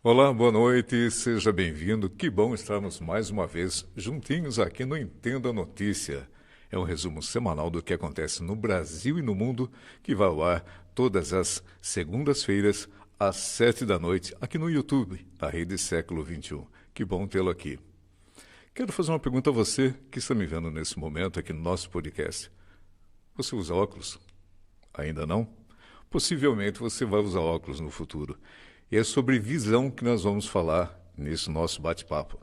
Olá, boa noite, seja bem-vindo. Que bom estarmos mais uma vez juntinhos aqui no Entenda a Notícia. É um resumo semanal do que acontece no Brasil e no mundo, que vai ao ar todas as segundas-feiras, às 7 da noite, aqui no YouTube, na Rede Século XXI. Que bom tê-lo aqui. Quero fazer uma pergunta a você que está me vendo nesse momento aqui no nosso podcast. Você usa óculos? Ainda não? Possivelmente você vai usar óculos no futuro. E é sobre visão que nós vamos falar nesse nosso bate-papo.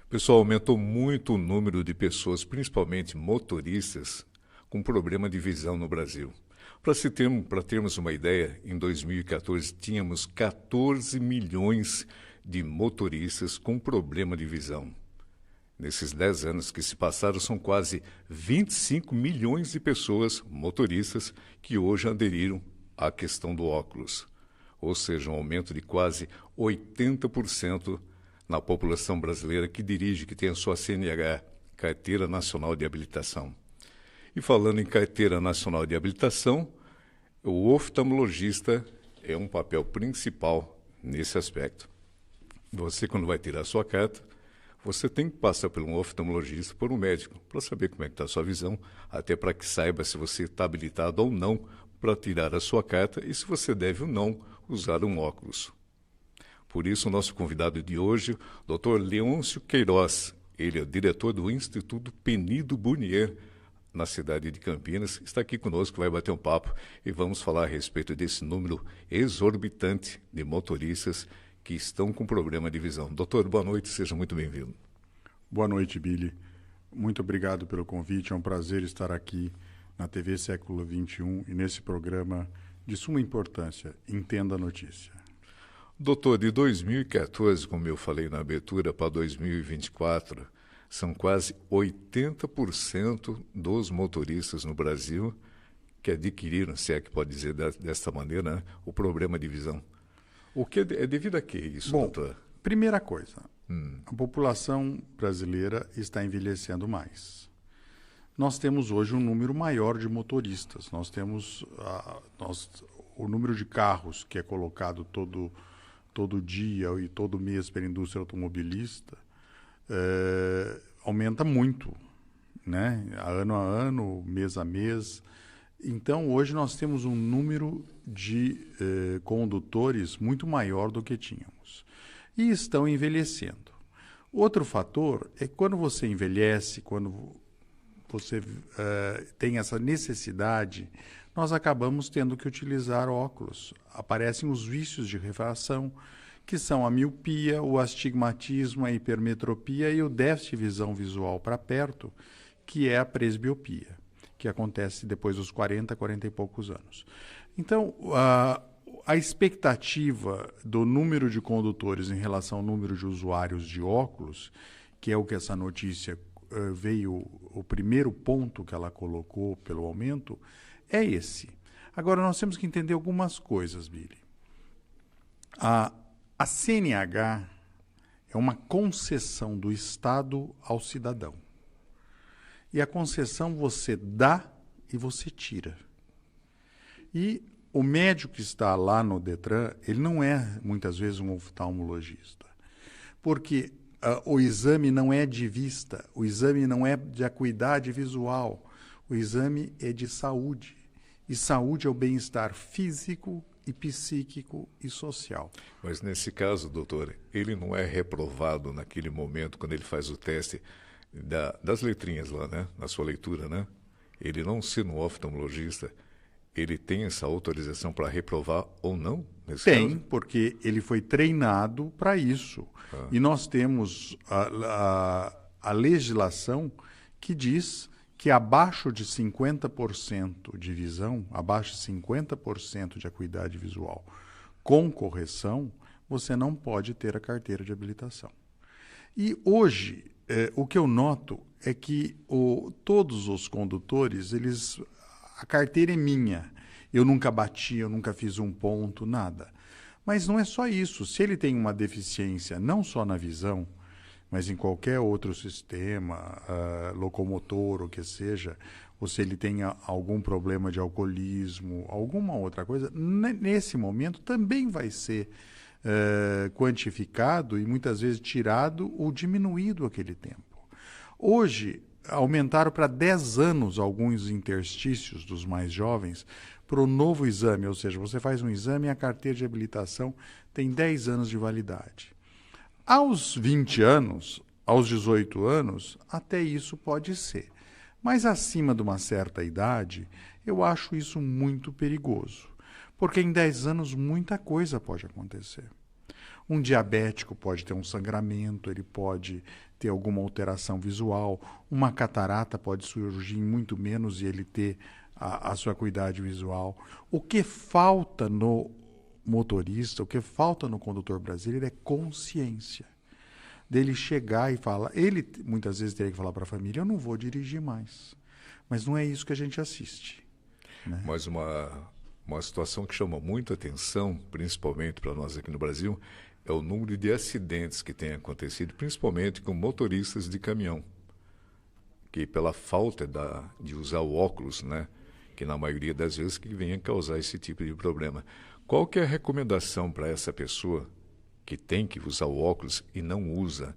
Pessoal, aumentou muito o número de pessoas, principalmente motoristas, com problema de visão no Brasil. Para termos uma ideia, em 2014 tínhamos 14 milhões de motoristas com problema de visão. Nesses 10 anos que se passaram, são quase 25 milhões de pessoas, motoristas, que hoje aderiram à questão do óculos. Ou seja, um aumento de quase 80% na população brasileira que dirige, que tem a sua CNH, Carteira Nacional de Habilitação. E falando em Carteira Nacional de Habilitação, o oftalmologista é um papel principal nesse aspecto. Você, quando vai tirar a sua carta, você tem que passar por um oftalmologista, por um médico, para saber como é que está a sua visão, até para que saiba se você está habilitado ou não para tirar a sua carta e se você deve ou não usar um óculos. Por isso, o nosso convidado de hoje, Dr. Leôncio Queiroz, ele é o diretor do Instituto Penido Burnier, na cidade de Campinas, está aqui conosco, vai bater um papo e vamos falar a respeito desse número exorbitante de motoristas que estão com problema de visão. Doutor, boa noite, seja muito bem-vindo. Boa noite, Billy. Muito obrigado pelo convite, é um prazer estar aqui na TV Século XXI e nesse programa de suma importância, Entenda a Notícia. Doutor, de 2014, como eu falei na abertura, para 2024, são quase 80% dos motoristas no Brasil que adquiriram, se é que pode dizer desta maneira, né, o problema de visão. O que é devido a que isso, Bom, doutor? Primeira coisa, a população brasileira está envelhecendo mais. Nós temos hoje um número maior de motoristas. Nós temos o número de carros que é colocado todo dia e todo mês pela indústria automobilista aumenta muito, né? Ano a ano, mês a mês. Então, hoje nós temos um número de condutores muito maior do que tínhamos. E estão envelhecendo. Outro fator é que quando você envelhece, quando você tem essa necessidade, nós acabamos tendo que utilizar óculos. Aparecem os vícios de refração, que são a miopia, o astigmatismo, a hipermetropia e o déficit de visão visual para perto, que é a presbiopia, que acontece depois dos 40 e poucos anos. Então, a expectativa do número de condutores em relação ao número de usuários de óculos, que é o que essa notícia veio, o primeiro ponto que ela colocou pelo aumento, é esse. Agora, nós temos que entender algumas coisas, Billy. A CNH é uma concessão do Estado ao cidadão. E a concessão você dá e você tira. E o médico que está lá no Detran, ele não é, muitas vezes, um oftalmologista. Porque o exame não é de vista, o exame não é de acuidade visual, o exame é de saúde. E saúde é o bem-estar físico e psíquico e social. Mas nesse caso, doutor, ele não é reprovado naquele momento, quando ele faz o teste das letrinhas lá, né? Na sua leitura, né? Ele não sendo um oftalmologista, ele tem essa autorização para reprovar ou não? Tem, caso? porque ele foi treinado para isso. E nós temos a legislação que diz que abaixo de 50% de visão, abaixo de 50% de acuidade visual com correção, você não pode ter a carteira de habilitação. E hoje, o que eu noto é que todos os condutores, a carteira é minha. Eu nunca bati, eu nunca fiz um ponto, nada. Mas não é só isso. Se ele tem uma deficiência, não só na visão, mas em qualquer outro sistema, locomotor, o que seja, ou se ele tem algum problema de alcoolismo, alguma outra coisa, nesse momento também vai ser quantificado e muitas vezes tirado ou diminuído aquele tempo. Hoje, aumentaram para 10 anos alguns interstícios dos mais jovens para o novo exame, ou seja, você faz um exame e a carteira de habilitação tem 10 anos de validade. Aos 20 anos, aos 18 anos, até isso pode ser. Mas acima de uma certa idade, eu acho isso muito perigoso. Porque em 10 anos muita coisa pode acontecer. Um diabético pode ter um sangramento, ele pode ter alguma alteração visual, uma catarata pode surgir em muito menos e ele ter a sua acuidade visual. O que falta no motorista, o que falta no condutor brasileiro é consciência. Dele chegar e falar, ele muitas vezes teria que falar para a família, eu não vou dirigir mais. Mas não é isso que a gente assiste. Né? Mas uma situação que chama muita atenção, principalmente para nós aqui no Brasil, é o número de acidentes que tem acontecido, principalmente com motoristas de caminhão, que pela falta de usar o óculos, né, que na maioria das vezes que vem a causar esse tipo de problema. Qual que é a recomendação para essa pessoa que tem que usar o óculos e não usa?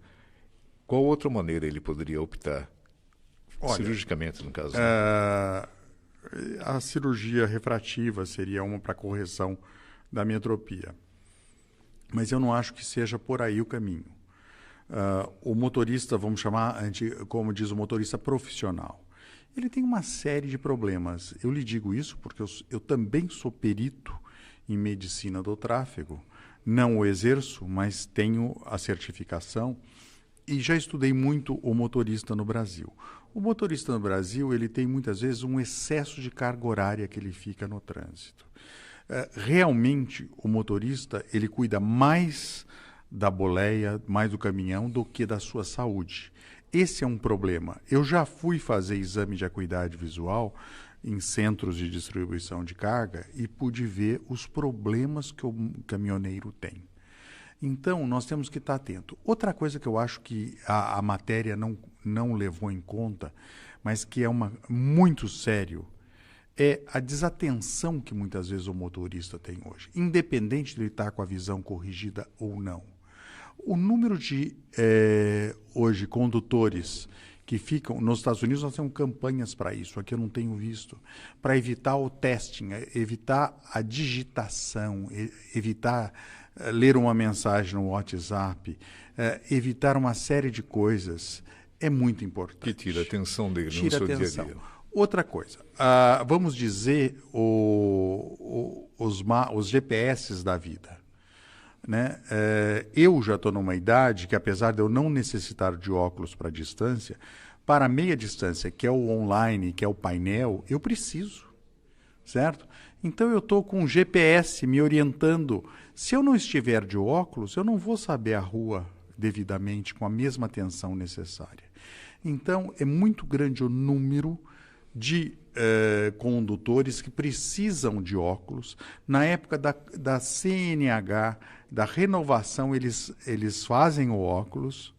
Qual outra maneira ele poderia optar? Olha, cirurgicamente, no caso. A cirurgia refrativa seria uma para correção da miopia. Mas eu não acho que seja por aí o caminho. O motorista, vamos chamar, como diz o motorista profissional, ele tem uma série de problemas. Eu lhe digo isso porque eu também sou perito em medicina do tráfego. Não o exerço, mas tenho a certificação e já estudei muito o motorista no Brasil. O motorista no Brasil, ele tem muitas vezes um excesso de carga horária que ele fica no trânsito. Realmente, o motorista, ele cuida mais da boleia, mais do caminhão, do que da sua saúde. Esse é um problema. Eu já fui fazer exame de acuidade visual em centros de distribuição de carga e pude ver os problemas que o caminhoneiro tem. Então, nós temos que estar atento. Outra coisa que eu acho que a matéria não levou em conta, mas que é muito sério, é a desatenção que muitas vezes o motorista tem hoje, independente de ele estar com a visão corrigida ou não. O número de, hoje, condutores que ficam... Nos Estados Unidos nós temos campanhas para isso, aqui eu não tenho visto, para evitar o testing, evitar a digitação, evitar ler uma mensagem no WhatsApp, evitar uma série de coisas, é muito importante. Que tira a atenção dele no seu dia a dia. Outra coisa, vamos dizer os GPS da vida. Né? Eu já estou numa idade que, apesar de eu não necessitar de óculos para distância, para a meia distância, que é o online, que é o painel, eu preciso, certo? Então eu estou com o GPS me orientando. Se eu não estiver de óculos, eu não vou saber a rua devidamente, com a mesma atenção necessária. Então é muito grande o número de condutores que precisam de óculos. Na época da CNH, da renovação, eles fazem o óculos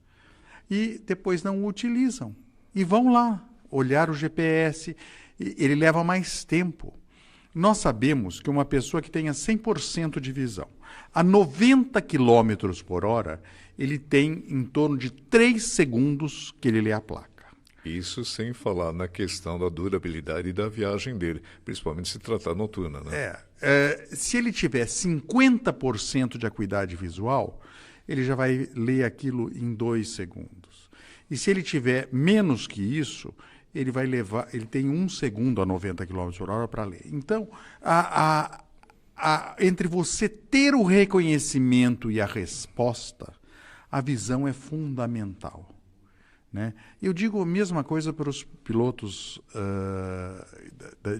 e depois não o utilizam. E vão lá olhar o GPS, ele leva mais tempo. Nós sabemos que uma pessoa que tenha 100% de visão, a 90 km por hora, ele tem em torno de 3 segundos que ele lê a placa. Isso sem falar na questão da durabilidade da viagem dele, principalmente se tratar noturna, né? Se ele tiver 50% de acuidade visual, ele já vai ler aquilo em 2 segundos. E se ele tiver menos que isso, ele tem 1 segundo a 90 km por hora para ler. Então, entre você ter o reconhecimento e a resposta, a visão é fundamental. Né? Eu digo a mesma coisa para os pilotos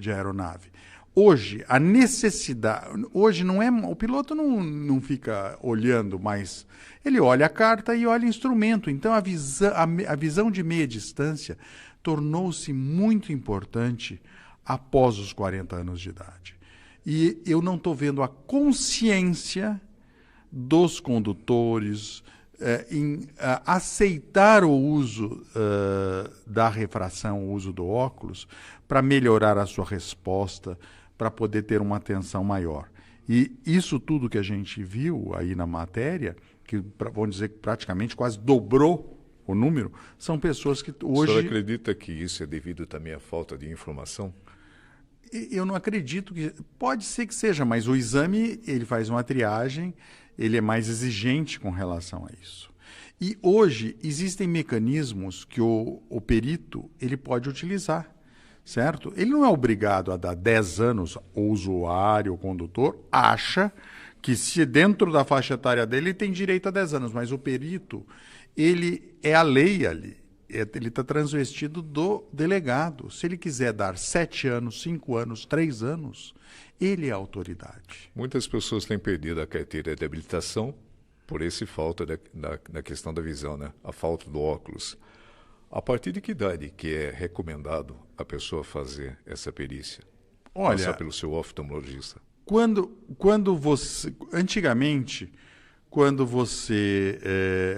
de aeronave. Hoje, a necessidade... Hoje não é... O piloto não fica olhando mais. Ele olha a carta e olha o instrumento. Então, a visão de meia distância tornou-se muito importante após os 40 anos de idade. E eu não estou vendo a consciência dos condutores em aceitar o uso da refração, o uso do óculos, para melhorar a sua resposta, para poder ter uma atenção maior. E isso tudo que a gente viu aí na matéria, que vamos dizer que praticamente quase dobrou o número, são pessoas que O hoje... senhor acredita que isso é devido também à falta de informação? Eu não acredito que... Pode ser que seja, mas o exame, ele faz uma triagem, ele é mais exigente com relação a isso. E hoje existem mecanismos que o perito ele pode utilizar, certo? Ele não é obrigado a dar 10 anos, o usuário, o condutor, acha que se dentro da faixa etária dele ele tem direito a 10 anos, mas o perito, ele é a lei ali. Ele está transvestido do delegado. Se ele quiser dar 7 anos, 5 anos, 3 anos, ele é a autoridade. Muitas pessoas têm perdido a carteira de habilitação por esse falta da questão da visão, né? A falta do óculos. A partir de que idade que é recomendado a pessoa fazer essa perícia? Olha, passar pelo seu oftalmologista. Antigamente, quando você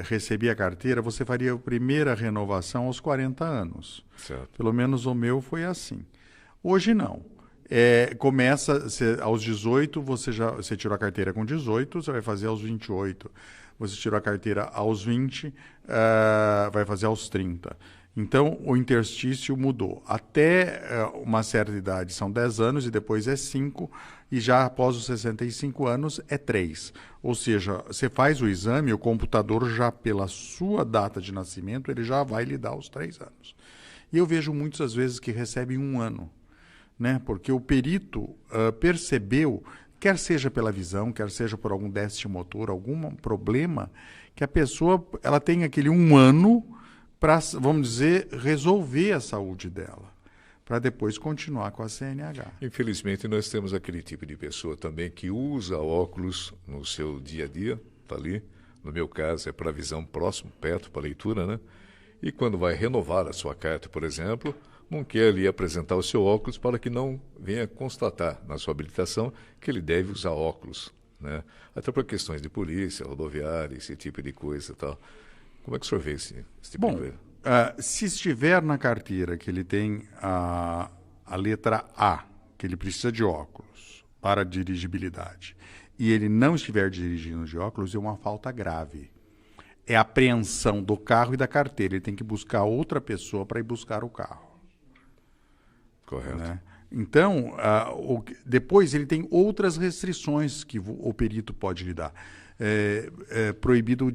recebia a carteira, você faria a primeira renovação aos 40 anos. Certo. Pelo menos o meu foi assim. Hoje não. Começa aos 18, você tirou a carteira com 18, você vai fazer aos 28. Você tirou a carteira aos 20, vai fazer aos 30. Então, o interstício mudou. Até uma certa idade são 10 anos e depois é 5, e já após os 65 anos é 3. Ou seja, você faz o exame, o computador já pela sua data de nascimento, ele já vai lhe dar os 3 anos. E eu vejo muitas vezes que recebem 1 ano, né? Porque o perito percebeu, quer seja pela visão, quer seja por algum déficit motor, algum problema, que a pessoa ela tem aquele 1 ano para, vamos dizer, resolver a saúde dela, para depois continuar com a CNH. Infelizmente, nós temos aquele tipo de pessoa também que usa óculos no seu dia a dia, tá ali. No meu caso, é para visão próximo, perto, para leitura, né? E quando vai renovar a sua carta, por exemplo, não quer ali apresentar o seu óculos para que não venha constatar na sua habilitação que ele deve usar óculos, né? Até por questões de polícia, rodoviária, esse tipo de coisa e tal. Como é que o senhor vê esse tipo de coisa? Se estiver na carteira que ele tem a letra A, que ele precisa de óculos para dirigibilidade, e ele não estiver dirigindo de óculos, é uma falta grave. É apreensão do carro e da carteira. Ele tem que buscar outra pessoa para ir buscar o carro. Correto. Né? Então, depois ele tem outras restrições que o perito pode lhe dar. Proibido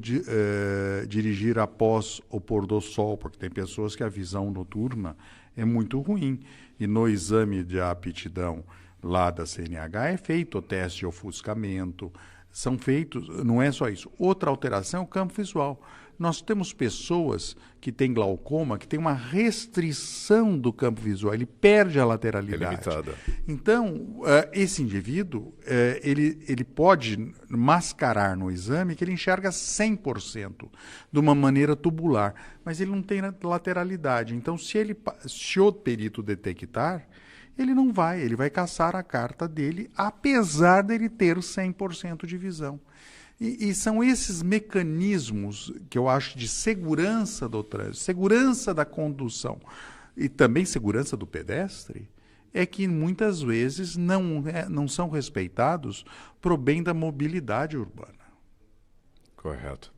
dirigir após o pôr do sol, porque tem pessoas que a visão noturna é muito ruim. E no exame de aptidão lá da CNH é feito o teste de ofuscamento, são feitos, não é só isso. Outra alteração é o campo visual. Nós temos pessoas que têm glaucoma, que têm uma restrição do campo visual, ele perde a lateralidade. É limitada. Então, esse indivíduo, ele pode mascarar no exame que ele enxerga 100% de uma maneira tubular, mas ele não tem lateralidade. Então, se o perito detectar, ele não vai, ele vai caçar a carta dele, apesar dele ter 100% de visão. E são esses mecanismos que eu acho de segurança do trânsito, segurança da condução e também segurança do pedestre, é que muitas vezes não são respeitados para o bem da mobilidade urbana. Correto.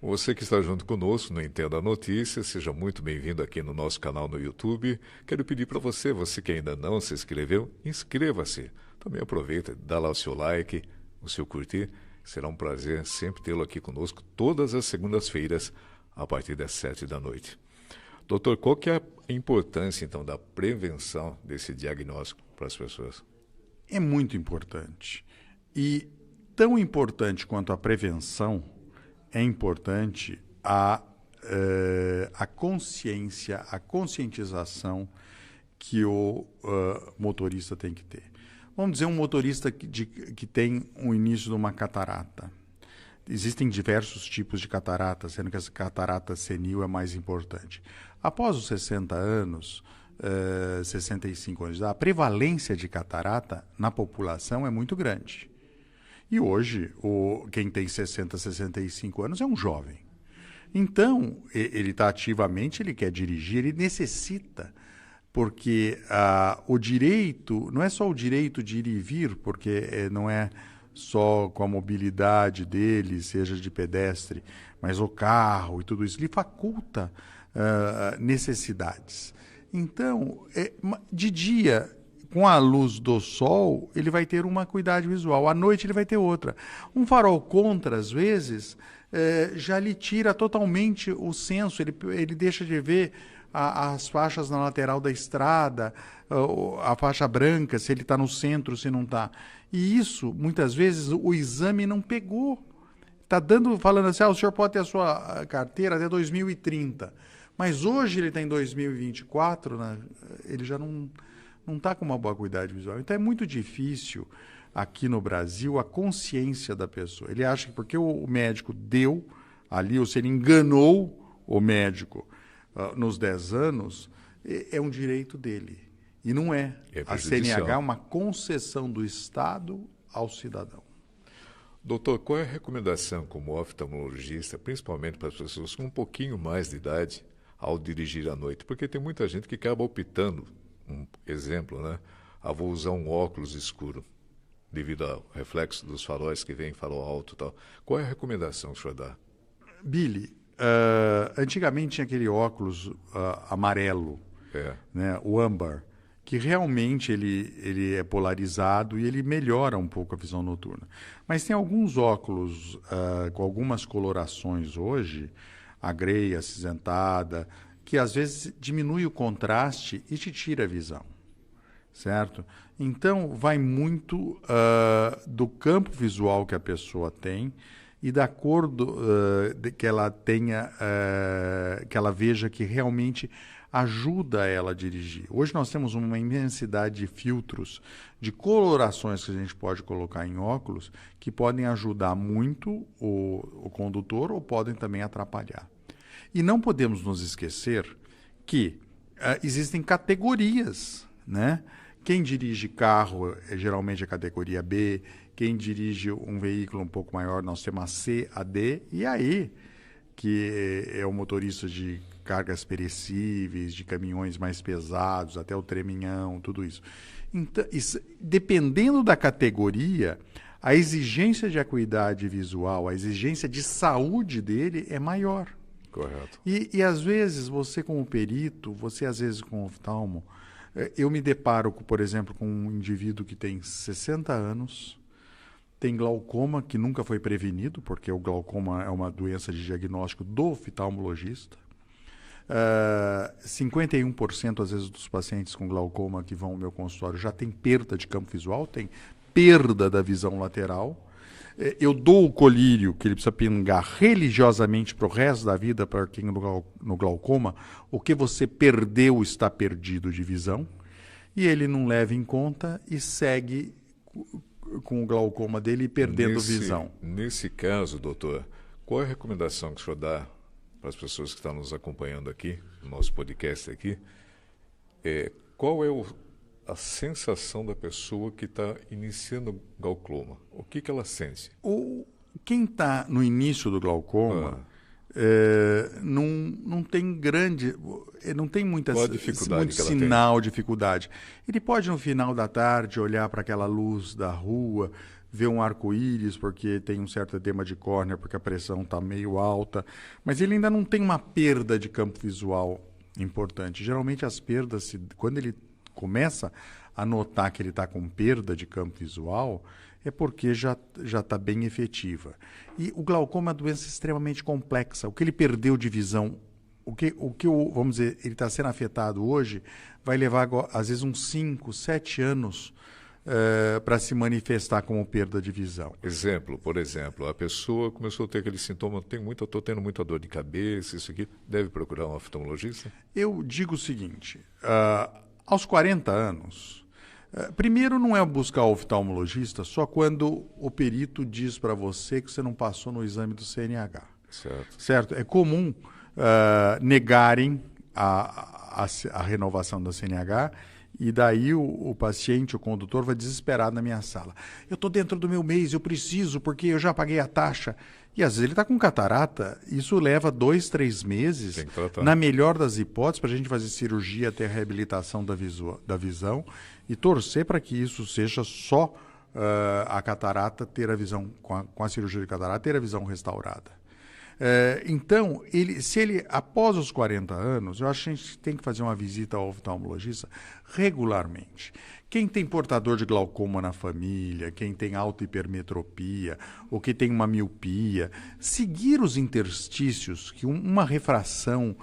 Você que está junto conosco no Entenda a Notícia, seja muito bem-vindo aqui no nosso canal no YouTube. Quero pedir para você que ainda não se inscreveu, inscreva-se. Também aproveita, dá lá o seu like, o seu curtir. Será um prazer sempre tê-lo aqui conosco todas as segundas-feiras, a partir das 7 da noite. Doutor, qual que é a importância, então, da prevenção desse diagnóstico para as pessoas? É muito importante. E tão importante quanto a prevenção, é importante a consciência, a conscientização que o motorista tem que ter. Vamos dizer um motorista que tem o início de uma catarata. Existem diversos tipos de catarata, sendo que essa catarata senil é mais importante. Após os 60 anos, 65 anos, a prevalência de catarata na população é muito grande. E hoje, quem tem 60, 65 anos é um jovem. Então, ele está ativamente, ele quer dirigir, ele necessita porque o direito, não é só o direito de ir e vir, porque não é só com a mobilidade dele, seja de pedestre, mas o carro e tudo isso, lhe faculta necessidades. Então, de dia, com a luz do sol, ele vai ter uma acuidade visual, à noite ele vai ter outra. Um farol contra, às vezes, já lhe tira totalmente o senso, ele deixa de ver as faixas na lateral da estrada, a faixa branca, se ele está no centro, se não está. E isso, muitas vezes, o exame não pegou. Está falando assim, o senhor pode ter a sua carteira até 2030, mas hoje ele está em 2024, né? Ele já não está com uma boa acuidade visual. Então é muito difícil, aqui no Brasil, a consciência da pessoa. Ele acha que porque o médico deu ali, ou se ele enganou o médico nos 10 anos, é um direito dele. E não é. A CNH é uma concessão do Estado ao cidadão. Doutor, qual é a recomendação como oftalmologista, principalmente para as pessoas com um pouquinho mais de idade, ao dirigir à noite? Porque tem muita gente que acaba optando, um exemplo, né? Vou usar um óculos escuro, devido ao reflexo dos faróis que vem, farol alto e tal. Qual é a recomendação que o senhor dá? Billy, antigamente tinha aquele óculos amarelo, né? O âmbar, que realmente ele é polarizado e ele melhora um pouco a visão noturna. Mas tem alguns óculos com algumas colorações hoje, a grey, acinzentada, que às vezes diminui o contraste e te tira a visão, certo? Então, vai muito do campo visual que a pessoa tem e da cor que ela tenha, que ela veja que realmente ajuda ela a dirigir. Hoje nós temos uma imensidade de filtros, de colorações que a gente pode colocar em óculos, que podem ajudar muito o condutor ou podem também atrapalhar. E não podemos nos esquecer que existem categorias, né? Quem dirige carro geralmente é categoria B, quem dirige um veículo um pouco maior, nós temos a C, a D, e aí, que é o motorista de cargas perecíveis, de caminhões mais pesados, até o treminhão, tudo isso. Então, dependendo da categoria, a exigência de acuidade visual, a exigência de saúde dele é maior. Correto. E às vezes, você como perito, você às vezes como oftalmo, eu me deparo, por exemplo, com um indivíduo que tem 60 anos, tem glaucoma que nunca foi prevenido, porque o glaucoma é uma doença de diagnóstico do oftalmologista. 51% às vezes dos pacientes com glaucoma que vão ao meu consultório já tem perda de campo visual, tem perda da visão lateral. Eu dou o colírio que ele precisa pingar religiosamente para o resto da vida para quem no glaucoma, o que você perdeu está perdido de visão, e ele não leva em conta e segue com o glaucoma dele perdendo visão. Nesse caso, doutor, qual é a recomendação que o senhor dá para as pessoas que estão nos acompanhando aqui, no nosso podcast aqui? Qual é a sensação da pessoa que está iniciando glaucoma? O que ela sente? Quem está no início do glaucoma não tem não tem muito sinal de dificuldade. Ele pode, no final da tarde, olhar para aquela luz da rua, ver um arco-íris porque tem um certo edema de córnea, porque a pressão está meio alta, mas ele ainda não tem uma perda de campo visual importante. Geralmente as perdas, quando ele começa a notar que ele está com perda de campo visual, é porque já está bem efetiva. E o glaucoma é uma doença extremamente complexa. O que ele perdeu de visão, vamos dizer, ele está sendo afetado hoje, vai levar, às vezes, uns 5, 7 anos para se manifestar como perda de visão. Por exemplo, a pessoa começou a ter aquele sintoma, estou tendo muita dor de cabeça, isso aqui, deve procurar um oftalmologista? Eu digo o seguinte, aos 40 anos, primeiro não é buscar o oftalmologista só quando o perito diz para você que você não passou no exame do CNH. Certo? É comum negarem a renovação da CNH E daí o paciente, o condutor, vai desesperado na minha sala. Eu estou dentro do meu mês, eu preciso, porque eu já paguei a taxa. E às vezes ele está com catarata, isso leva 2, 3 meses, Tem que tratar. na melhor das hipóteses, para a gente fazer cirurgia até a reabilitação da visão e torcer para que isso seja só a catarata ter a visão, com a cirurgia de catarata, ter a visão restaurada. Então, se ele, após os 40 anos, eu acho que a gente tem que fazer uma visita ao oftalmologista regularmente. Quem tem portador de glaucoma na família, quem tem autohipermetropia, ou que tem uma miopia, seguir os interstícios, que uma refração,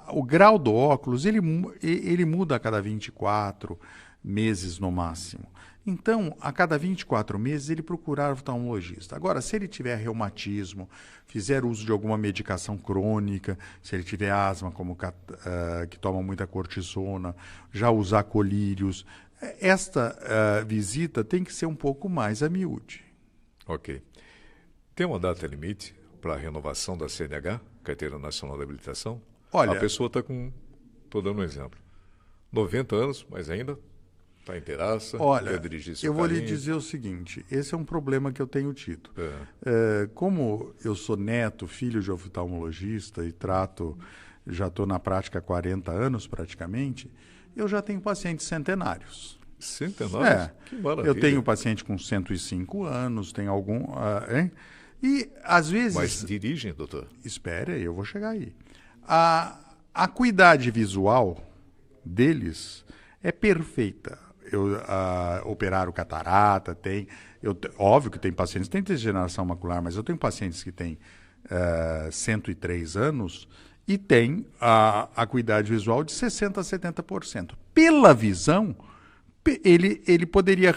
o grau do óculos, ele muda a cada 24 meses no máximo. Então, a cada 24 meses, ele procurar oftalmologista. Agora, se ele tiver reumatismo, fizer uso de alguma medicação crônica, se ele tiver asma, como que toma muita cortisona, já usar colírios, esta visita tem que ser um pouco mais a miúde. Ok. Tem uma data limite para a renovação da CNH, Carteira Nacional de Habilitação? Olha, a pessoa está com, estou dando um exemplo, 90 anos, mas ainda está inteiraça, quer dirigir seu eu vou lhe carrinho. dizer o seguinte, esse é um problema que eu tenho tido. Como eu sou neto, filho de oftalmologista e já estou na prática há 40 anos praticamente, eu já tenho pacientes centenários. Centenários? Que maravilha. Eu tenho paciente com 105 anos, tem algum... E às vezes... Mas dirigem, doutor? Espere aí, eu vou chegar aí. A acuidade visual deles é perfeita. Operaram catarata, óbvio que tem pacientes que têm degeneração macular, mas eu tenho pacientes que têm 103 anos e têm a acuidade visual de 60% a 70%. Pela visão, ele poderia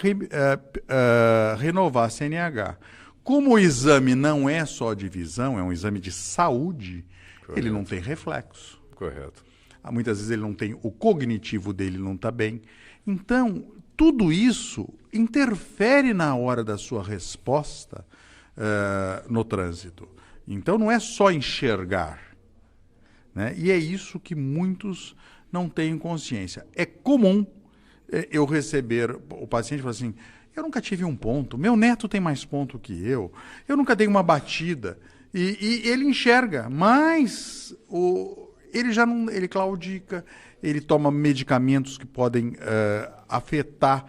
renovar a CNH. Como o exame não é só de visão, é um exame de saúde, correto, ele não tem reflexo. Correto. Muitas vezes ele não tem, o cognitivo dele não está bem. Então, tudo isso interfere na hora da sua resposta no trânsito. Então, não é só enxergar, né? E é isso que muitos não têm consciência. É comum eu receber, o paciente fala assim, eu nunca tive um ponto, meu neto tem mais ponto que eu nunca dei uma batida. E ele enxerga, mas ele já não, ele claudica, ele toma medicamentos que podem afetar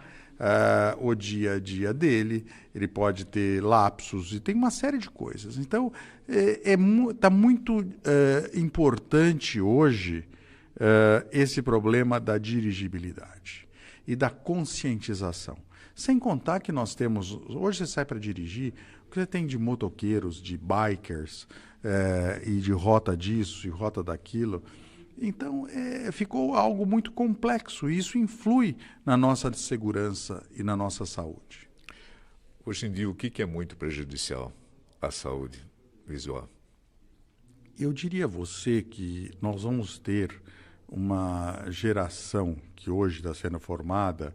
o dia a dia dele, ele pode ter lapsos e tem uma série de coisas. Então, está muito importante hoje esse problema da dirigibilidade e da conscientização. Sem contar que nós temos, hoje você sai para dirigir, o que você tem de motoqueiros, de bikers, e de rota disso e rota daquilo. Então, ficou algo muito complexo e isso influi na nossa segurança e na nossa saúde. Hoje em dia, o que é muito prejudicial à saúde visual? Eu diria a você que nós vamos ter uma geração que hoje está sendo formada,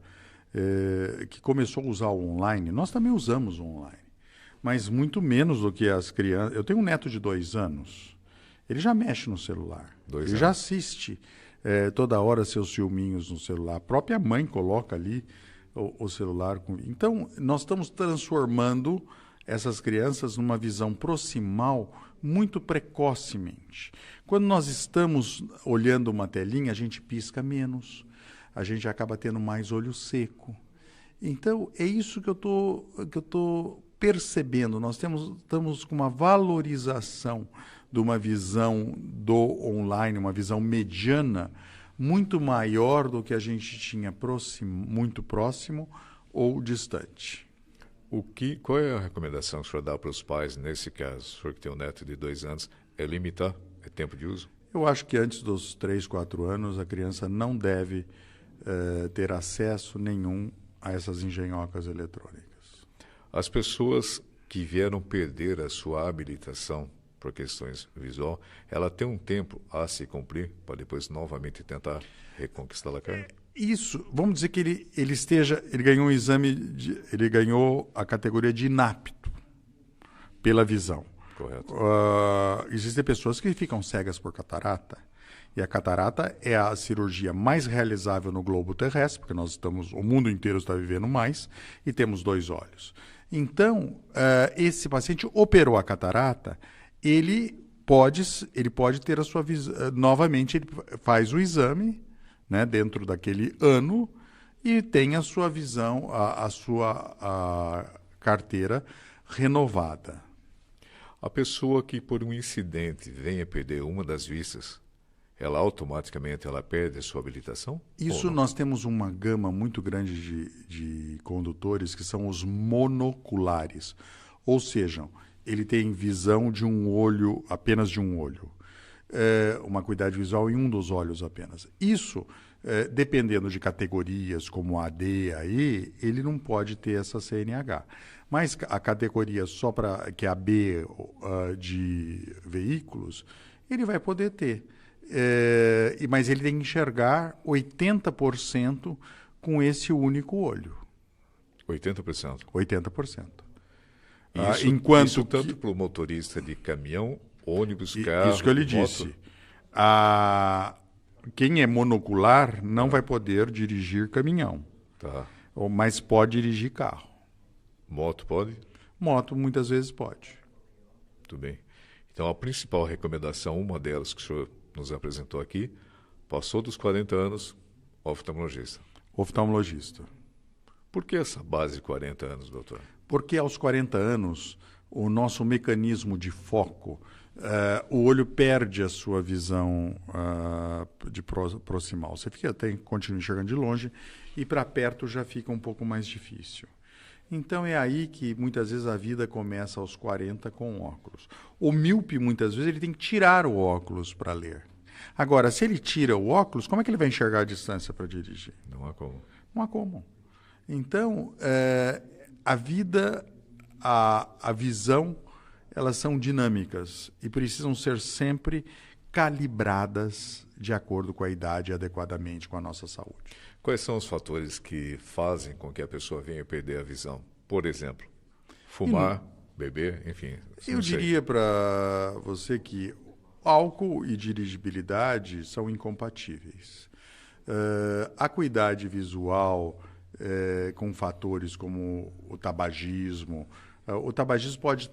que começou a usar o online. Nós também usamos o online, mas muito menos do que as crianças. Eu tenho um neto de 2 anos, ele já mexe no celular, ele já assiste toda hora seus filminhos no celular. A própria mãe coloca ali o celular. Então, nós estamos transformando essas crianças numa visão proximal muito precocemente. Quando nós estamos olhando uma telinha, a gente pisca menos, a gente acaba tendo mais olho seco. Então, é isso que eu tô percebendo. Nós estamos com uma valorização de uma visão do online, uma visão mediana, muito maior do que a gente tinha muito próximo ou distante. Qual é a recomendação que o senhor dá para os pais nesse caso? O senhor que tem um neto de 2 anos, é limitar o tempo de uso? Eu acho que antes dos 3, 4 anos, a criança não deve ter acesso nenhum a essas engenhocas eletrônicas. As pessoas que vieram perder a sua habilitação por questões visual, ela tem um tempo a se cumprir para depois novamente tentar reconquistar a carne? Isso, vamos dizer que ele ganhou um exame, ele ganhou a categoria de inapto pela visão. Correto. Existem pessoas que ficam cegas por catarata E a catarata é a cirurgia mais realizável no globo terrestre, porque o mundo inteiro está vivendo mais, e temos 2 olhos. Então, esse paciente operou a catarata, ele pode ter a sua visão. Novamente, ele faz o exame, né, dentro daquele ano, e tem a sua visão, a sua carteira renovada. A pessoa que, por um incidente, venha perder uma das vistas, ela automaticamente perde a sua habilitação? Isso nós temos uma gama muito grande de condutores que são os monoculares. Ou seja, ele tem visão de um olho, apenas de um olho. Uma acuidade visual em um dos olhos apenas. Isso, dependendo de categorias como a D, a E, ele não pode ter essa CNH. Mas a categoria que é a B de veículos, ele vai poder ter. Mas ele tem que enxergar 80% com esse único olho. 80%? 80%. Isso tanto para o motorista de caminhão, ônibus, carro... Isso que eu lhe disse. Quem é monocular não vai poder dirigir caminhão. Tá. Mas pode dirigir carro. Moto pode? Moto muitas vezes pode. Muito bem. Então a principal recomendação, uma delas que o senhor nos apresentou aqui, passou dos 40 anos, oftalmologista. Oftalmologista. Por que essa base de 40 anos, doutor? Porque aos 40 anos, o nosso mecanismo de foco, o olho perde a sua visão de proximal. Você continua enxergando de longe e para perto já fica um pouco mais difícil. Então é aí que muitas vezes a vida começa aos 40 com óculos. O míope, muitas vezes, ele tem que tirar o óculos para ler. Agora, se ele tira o óculos, como é que ele vai enxergar a distância para dirigir? Não há como. Não há como. Então, a vida, a visão, elas são dinâmicas e precisam ser sempre calibradas de acordo com a idade, adequadamente com a nossa saúde. Quais são os fatores que fazem com que a pessoa venha perder a visão? Por exemplo, fumar, beber, enfim. Eu diria para você que álcool e dirigibilidade são incompatíveis. Acuidade visual, com fatores como o tabagismo. O tabagismo pode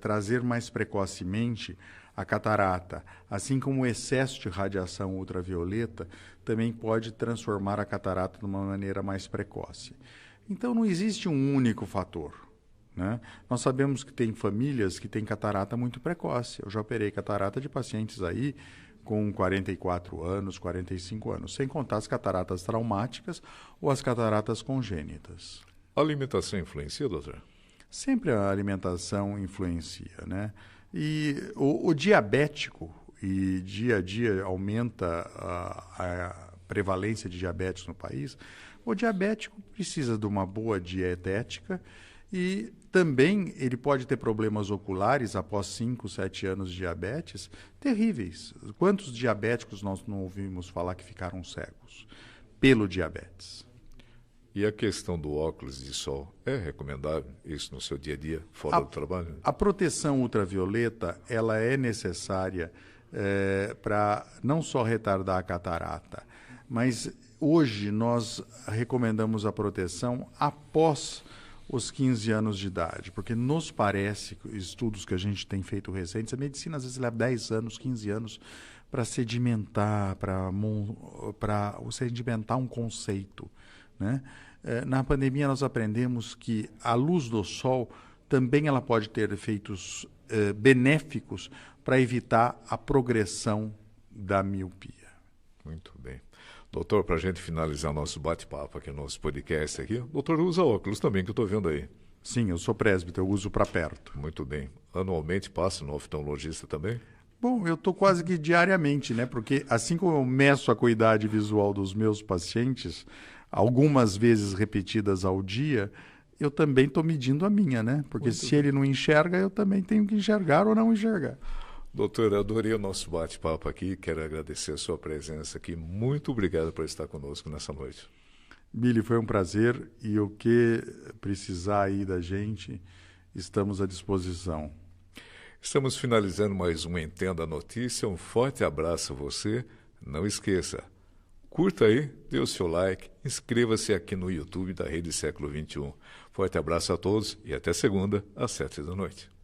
trazer mais precocemente a catarata, assim como o excesso de radiação ultravioleta também pode transformar a catarata de uma maneira mais precoce. Então não existe um único fator, né? Nós sabemos que tem famílias que têm catarata muito precoce. Eu já operei catarata de pacientes aí com 44 anos, 45 anos, sem contar as cataratas traumáticas ou as cataratas congênitas. A alimentação influencia, doutor? Sempre a alimentação influencia, né? E o diabético, e dia a dia aumenta a prevalência de diabetes no país, o diabético precisa de uma boa dietética e também ele pode ter problemas oculares após 5, 7 anos de diabetes terríveis. Quantos diabéticos nós não ouvimos falar que ficaram cegos pelo diabetes? E a questão do óculos de sol, é recomendável isso no seu dia a dia, fora do trabalho? A proteção ultravioleta ela é necessária para não só retardar a catarata, mas hoje nós recomendamos a proteção após os 15 anos de idade, porque nos parece, estudos que a gente tem feito recentes, a medicina às vezes leva 10 anos, 15 anos para sedimentar, para sedimentar um conceito, né? Na pandemia nós aprendemos que a luz do sol também ela pode ter efeitos benéficos para evitar a progressão da miopia. Muito bem. Doutor, para a gente finalizar nosso bate-papo aqui, nosso podcast aqui, o doutor usa óculos também, que eu estou vendo aí. Sim, eu sou presbítero, eu uso para perto. Muito bem. Anualmente passa no oftalmologista também? Bom, eu estou quase que diariamente, né? Porque assim como eu meço a acuidade visual dos meus pacientes, algumas vezes repetidas ao dia, eu também estou medindo a minha, né? Porque se ele não enxerga, eu também tenho que enxergar ou não enxergar. Doutor, eu adorei o nosso bate-papo aqui, quero agradecer a sua presença aqui. Muito obrigado por estar conosco nessa noite. Billy, foi um prazer e o que precisar aí da gente, estamos à disposição. Estamos finalizando mais um Entenda a Notícia. Um forte abraço a você. Não esqueça, curta aí, dê o seu like, inscreva-se aqui no YouTube da Rede Século XXI. Forte abraço a todos e até segunda, às 7 da noite.